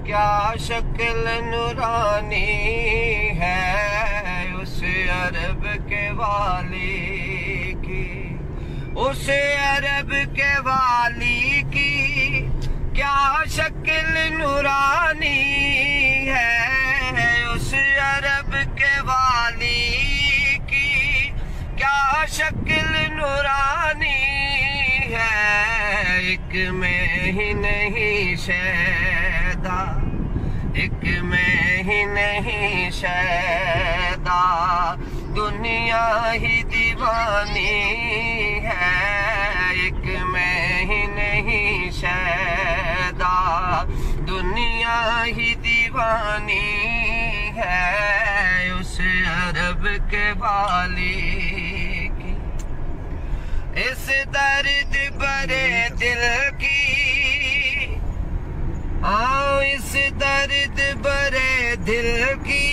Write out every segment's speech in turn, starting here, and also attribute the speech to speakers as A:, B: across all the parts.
A: क्या शक्ल नूरानी है उस अरब के वाली की, उस अरब के वाली की क्या शक्ल नूरानी है, उस अरब के वाली की क्या शक्ल नूरानी है। एक में ही नहीं शैदा, एक में ही नहीं शैदा, दुनिया ही दीवानी है। एक में ही नहीं शैदा, दुनिया ही दीवानी है उस अरब के वाली की। इस दर्द भरे दिल की, आओ इस दर्द भरे दिल की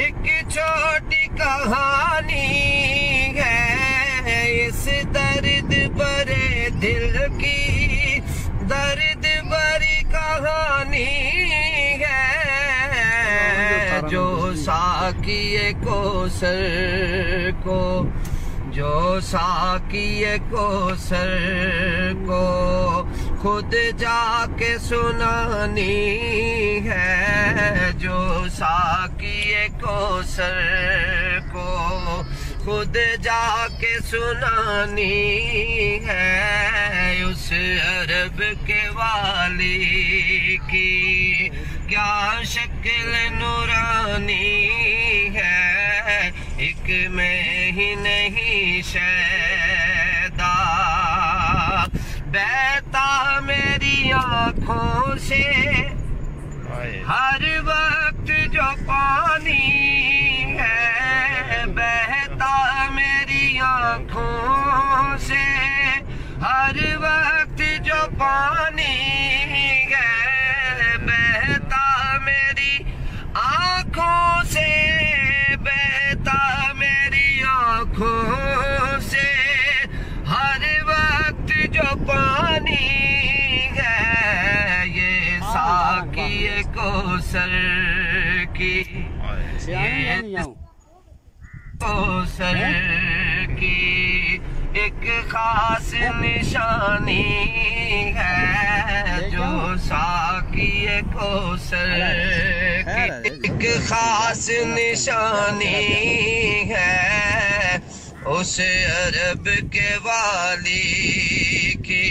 A: एक छोटी कहानी है। इस दर्द भरे दिल की दर्द भरी कहानी है। जो साकिए कौसर को, जो साकिए कौसर को खुद जाके सुनानी है। जो साकिए कौसर को खुद जाके सुनानी है उस अरब के वाली की क्या शक्ल नूरानी है। एक में ही नहीं शैदा, बहता मेरी आँखों से हर वक्त जो पानी है, बहता मेरी आँखों से हर वक्त जो पानी है, बहता मेरी आँखों से, बहता मेरी आँखों से हर वक्त जो पानी है। ये साकिए कौसर की, ये कौसर की एक खास निशानी है। जो साकिए कौसर की एक खास निशानी है उस अरब के वाली की।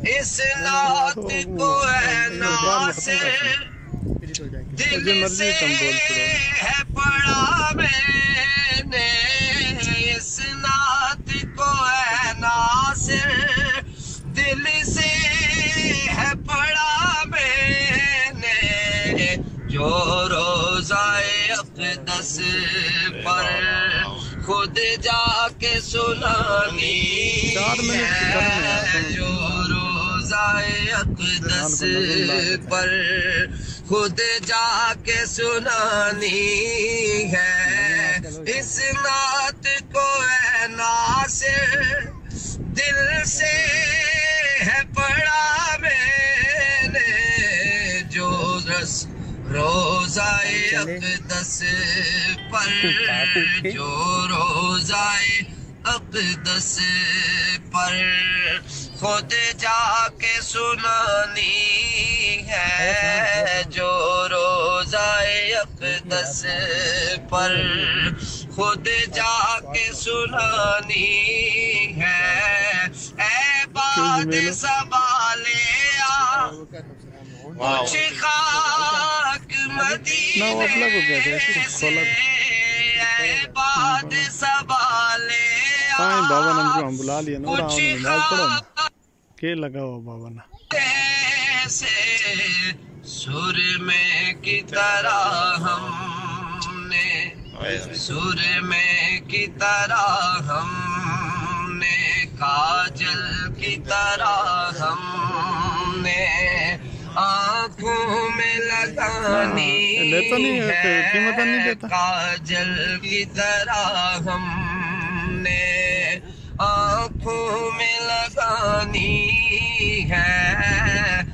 A: इस नात को है नासिर दिल से है पढ़ा मैंने, इस नात को है नासिर दिल से है पढ़ा मैंने। जो रोज़ाए अक़दस पर खुद जाके सुनानी है। जो रोज़ाए अक़दस पर खुद जाके सुनानी है। इस नात को है नासिर दिल से है पढ़ा मैंने। जो रस रोज़ाए अक़दस पर, जो रोज़ाए अक़दस पर खुद जाके सुनानी है। जो रोज़ाए अक़दस पर खुद जाके सुनानी है। ऐ बाद सवाले आ कुछ खाक मदीने से, ऐ बाद सवाले
B: बाबा ने हम बुला लिया ना, कुछ के लगा हुआ बाबा ना
A: से सुर में की तरह हमने, सुर में की तरह हमने, काजल की तरह हमने आँखों में लगानी है। काजल की तरह हमने आँखों में लगानी है।